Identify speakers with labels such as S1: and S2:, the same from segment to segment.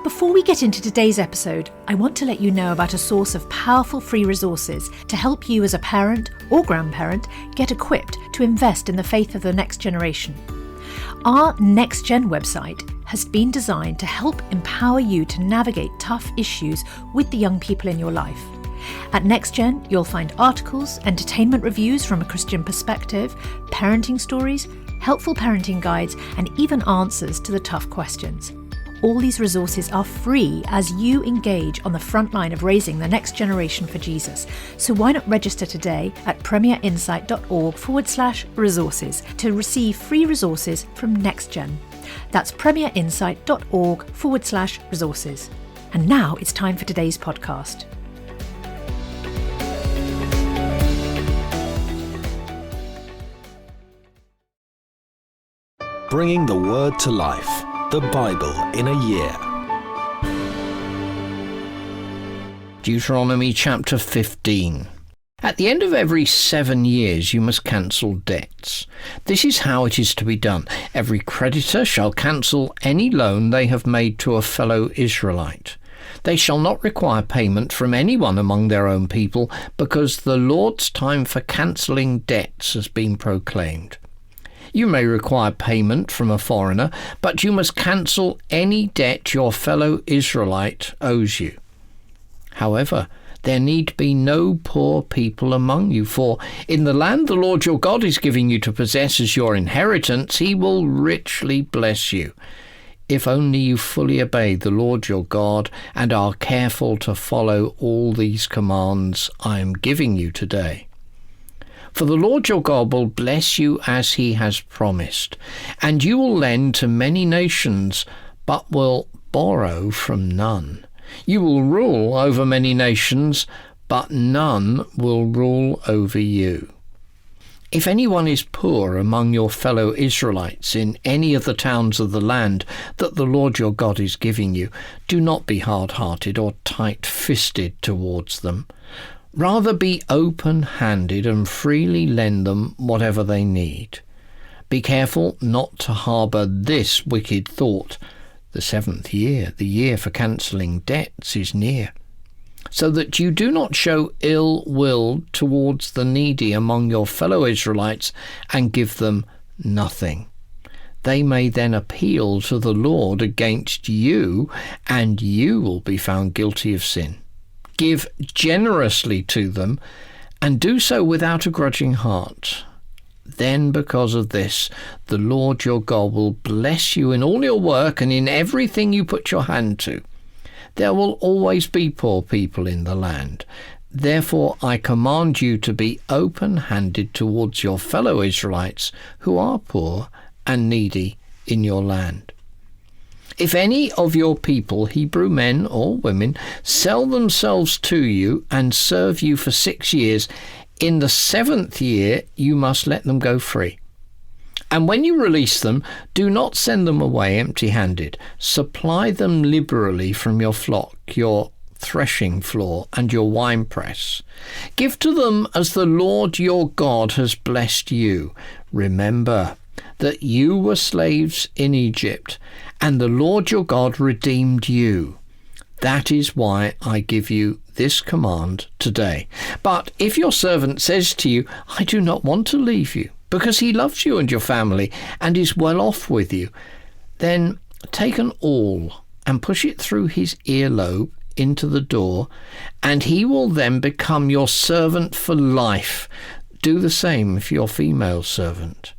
S1: Before we get into today's episode, I want to let you know about a source of powerful free resources to help you as a parent or grandparent get equipped to invest in the faith of the next generation. Our Next Gen website has been designed to help empower you to navigate tough issues with the young people in your life. At Next Gen, you'll find articles, entertainment reviews from a Christian perspective, parenting stories, helpful parenting guides, and even answers to the tough questions. All these resources are free as you engage on the front line of raising the next generation for Jesus. So why not register today at premierinsight.org/resources to receive free resources from Next Gen. That's premierinsight.org/resources. And now it's time for today's podcast.
S2: Bringing the Word to life. The Bible in a year.
S3: Deuteronomy chapter 15. At the end of every 7 years you must cancel debts. This is how it is to be done. Every creditor shall cancel any loan they have made to a fellow Israelite. They shall not require payment from anyone among their own people, because the Lord's time for cancelling debts has been proclaimed. You may require payment from a foreigner, but you must cancel any debt your fellow Israelite owes you. However, there need be no poor people among you, for in the land the Lord your God is giving you to possess as your inheritance, he will richly bless you, if only you fully obey the Lord your God and are careful to follow all these commands I am giving you today. For the Lord your God will bless you as he has promised, and you will lend to many nations, but will borrow from none. You will rule over many nations, but none will rule over you. If anyone is poor among your fellow Israelites in any of the towns of the land that the Lord your God is giving you, do not be hard-hearted or tight-fisted towards them. Rather be open-handed and freely lend them whatever they need. Be careful not to harbour this wicked thought: the 7th year, the year for cancelling debts, is near, so that you do not show ill will towards the needy among your fellow Israelites and give them nothing. They may then appeal to the Lord against you, and you will be found guilty of sin. Give generously to them, and do so without a grudging heart. Then, because of this, the Lord your God will bless you in all your work and in everything you put your hand to. There will always be poor people in the land. Therefore, I command you to be open-handed towards your fellow Israelites who are poor and needy in your land. If any of your people, Hebrew men or women, sell themselves to you and serve you for 6 years, in the 7th year you must let them go free. And when you release them, do not send them away empty-handed. Supply them liberally from your flock, your threshing floor, and your winepress. Give to them as the Lord your God has blessed you. Remember that you were slaves in Egypt, and the Lord your God redeemed you. That is why I give you this command today. But if your servant says to you, I do not want to leave you, because he loves you and your family and is well off with you, then take an awl and push it through his earlobe into the door, and he will then become your servant for life. Do the same for your female servant.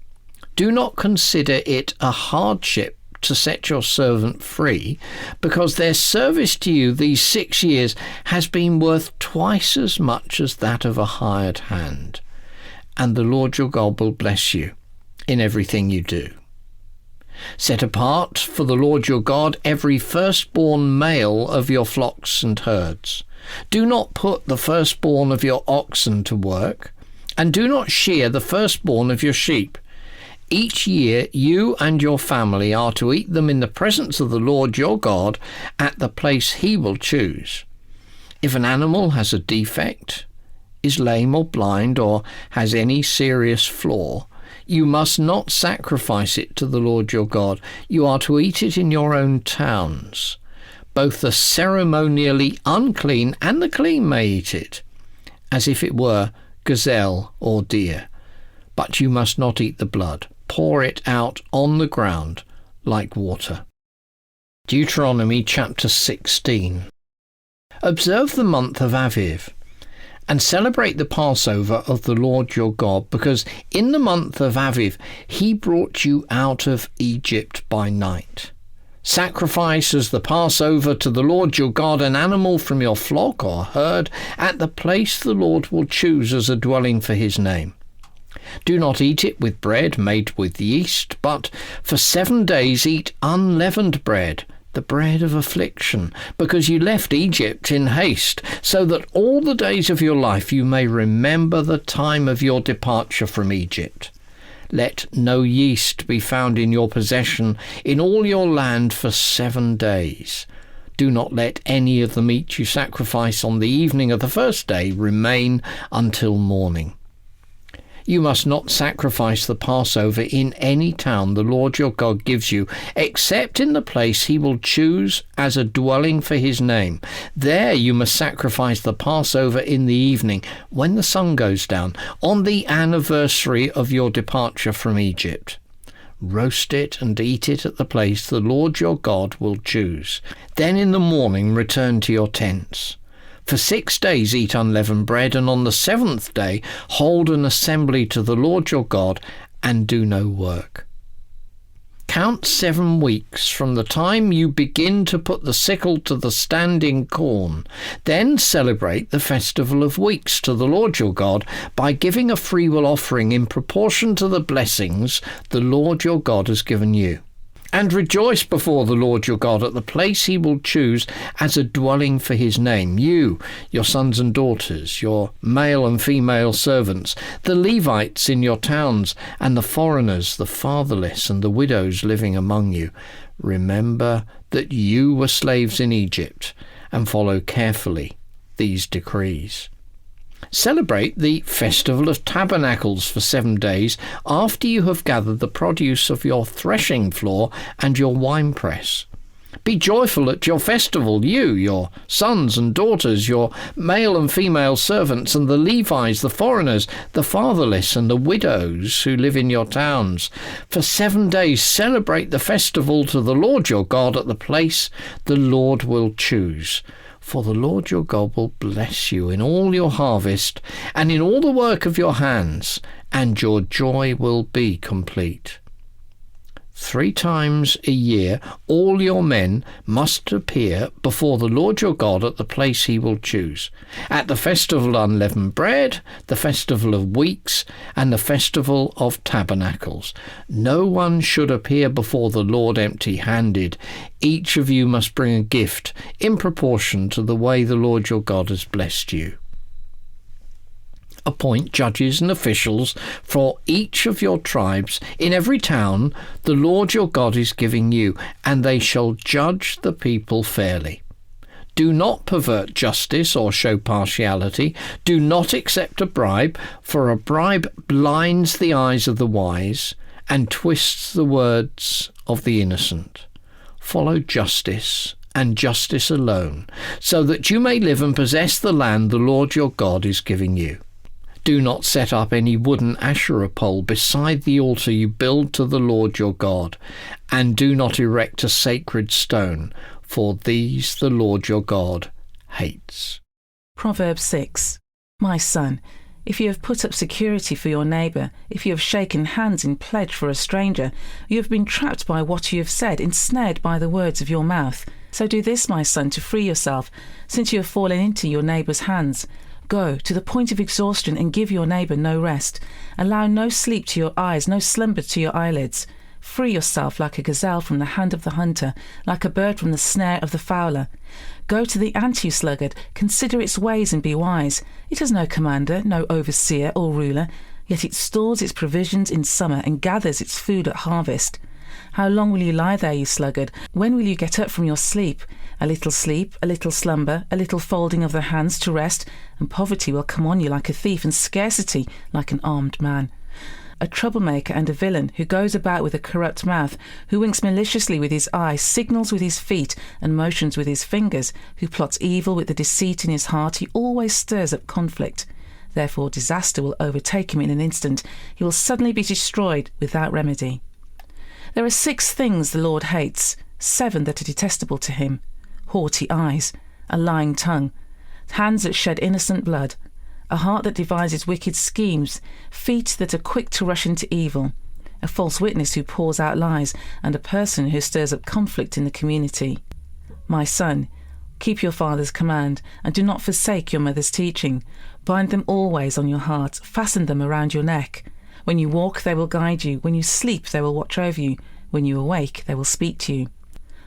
S3: Do not consider it a hardship to set your servant free, because their service to you these 6 years has been worth twice as much as that of a hired hand. And the Lord your God will bless you in everything you do. Set apart for the Lord your God every firstborn male of your flocks and herds. Do not put the firstborn of your oxen to work, and do not shear the firstborn of your sheep. Each year you and your family are to eat them in the presence of the Lord your God at the place he will choose. If an animal has a defect, is lame or blind, or has any serious flaw, you must not sacrifice it to the Lord your God. You are to eat it in your own towns. Both the ceremonially unclean and the clean may eat it, as if it were gazelle or deer. But you must not eat the blood. Pour it out on the ground like water. Deuteronomy chapter 16. Observe the month of Aviv, and celebrate the Passover of the Lord your God, because in the month of Aviv he brought you out of Egypt by night. Sacrifice as the Passover to the Lord your God an animal from your flock or herd at the place the Lord will choose as a dwelling for his name. Do not eat it with bread made with yeast, but for 7 days eat unleavened bread, the bread of affliction, because you left Egypt in haste, so that all the days of your life you may remember the time of your departure from Egypt. Let no yeast be found in your possession in all your land for 7 days. Do not let any of the meat you sacrifice on the evening of the first day remain until morning. You must not sacrifice the Passover in any town the Lord your God gives you, except in the place he will choose as a dwelling for his name. There you must sacrifice the Passover in the evening, when the sun goes down, on the anniversary of your departure from Egypt. Roast it and eat it at the place the Lord your God will choose. Then in the morning return to your tents. For 6 days eat unleavened bread, and on the 7th day hold an assembly to the Lord your God, and do no work. Count 7 weeks from the time you begin to put the sickle to the standing corn. Then celebrate the festival of weeks to the Lord your God by giving a freewill offering in proportion to the blessings the Lord your God has given you. And rejoice before the Lord your God at the place he will choose as a dwelling for his name. You, your sons and daughters, your male and female servants, the Levites in your towns, and the foreigners, the fatherless, and the widows living among you. Remember that you were slaves in Egypt, and follow carefully these decrees. Celebrate the Festival of Tabernacles for 7 days after you have gathered the produce of your threshing floor and your winepress. Be joyful at your festival, you, your sons and daughters, your male and female servants, and the Levites, the foreigners, the fatherless, and the widows who live in your towns. For 7 days celebrate the festival to the Lord your God at the place the Lord will choose. For the Lord your God will bless you in all your harvest and in all the work of your hands, and your joy will be complete. 3 times a year all your men must appear before the Lord your God at the place he will choose, at the festival of unleavened bread, the festival of weeks, and the festival of tabernacles. No one should appear before the Lord empty-handed. Each of you must bring a gift in proportion to the way the Lord your God has blessed you. Appoint judges and officials for each of your tribes in every town the Lord your God is giving you, and they shall judge the people fairly. Do not pervert justice or show partiality. Do not accept a bribe, for a bribe blinds the eyes of the wise and twists the words of the innocent. Follow justice and justice alone, so that you may live and possess the land the Lord your God is giving you. Do not set up any wooden Asherah pole beside the altar you build to the Lord your God, and do not erect a sacred stone, for these the Lord your God hates.
S4: Proverbs 6. My son, if you have put up security for your neighbour, if you have shaken hands in pledge for a stranger, you have been trapped by what you have said, ensnared by the words of your mouth. So do this, my son, to free yourself, since you have fallen into your neighbour's hands. Go to the point of exhaustion and give your neighbour no rest. Allow no sleep to your eyes, no slumber to your eyelids. Free yourself like a gazelle from the hand of the hunter, like a bird from the snare of the fowler. Go to the ant, you sluggard, consider its ways and be wise. It has no commander, no overseer or ruler, yet it stores its provisions in summer and gathers its food at harvest. How long will you lie there, you sluggard? When will you get up from your sleep? A little sleep, a little slumber, a little folding of the hands to rest, and poverty will come on you like a thief, and scarcity like an armed man. a troublemaker and a villain, who goes about with a corrupt mouth, who winks maliciously with his eyes, signals with his feet, and motions with his fingers, who plots evil with the deceit in his heart, he always stirs up conflict. Therefore disaster will overtake him in an instant. He will suddenly be destroyed without remedy. There are 6 things the Lord hates, 7 that are detestable to him: haughty eyes, a lying tongue, hands that shed innocent blood, a heart that devises wicked schemes, feet that are quick to rush into evil, a false witness who pours out lies, and a person who stirs up conflict in the community. My son, keep your father's command, and do not forsake your mother's teaching. Bind them always on your heart, fasten them around your neck. When you walk, they will guide you. When you sleep, they will watch over you. When you awake, they will speak to you.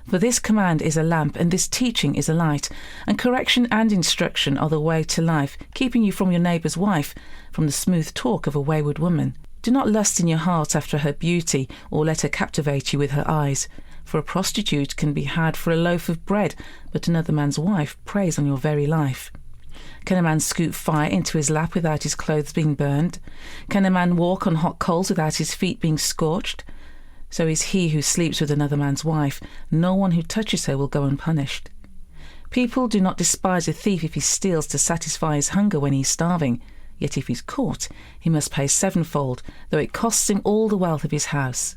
S4: For this command is a lamp, and this teaching is a light, and correction and instruction are the way to life, keeping you from your neighbour's wife, from the smooth talk of a wayward woman. Do not lust in your heart after her beauty, or let her captivate you with her eyes. For a prostitute can be had for a loaf of bread, but another man's wife preys on your very life. Can a man scoop fire into his lap without his clothes being burned? Can a man walk on hot coals without his feet being scorched? So is he who sleeps with another man's wife. No one who touches her will go unpunished. People do not despise a thief if he steals to satisfy his hunger when he is starving. Yet if he is caught, he must pay 7-fold, though it costs him all the wealth of his house.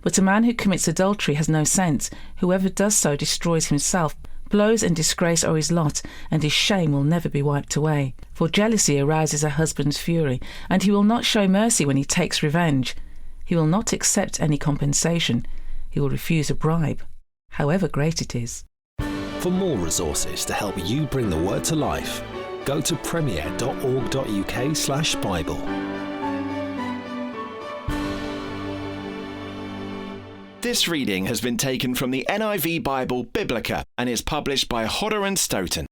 S4: But a man who commits adultery has no sense. Whoever does so destroys himself. Blows and disgrace are his lot, and his shame will never be wiped away. For jealousy arouses a husband's fury, and he will not show mercy when he takes revenge. He will not accept any compensation. He will refuse a bribe, however great it is.
S2: For more resources to help you bring the word to life, go to premier.org.uk/Bible.
S5: This reading has been taken from the NIV Bible Biblica and is published by Hodder and Stoughton.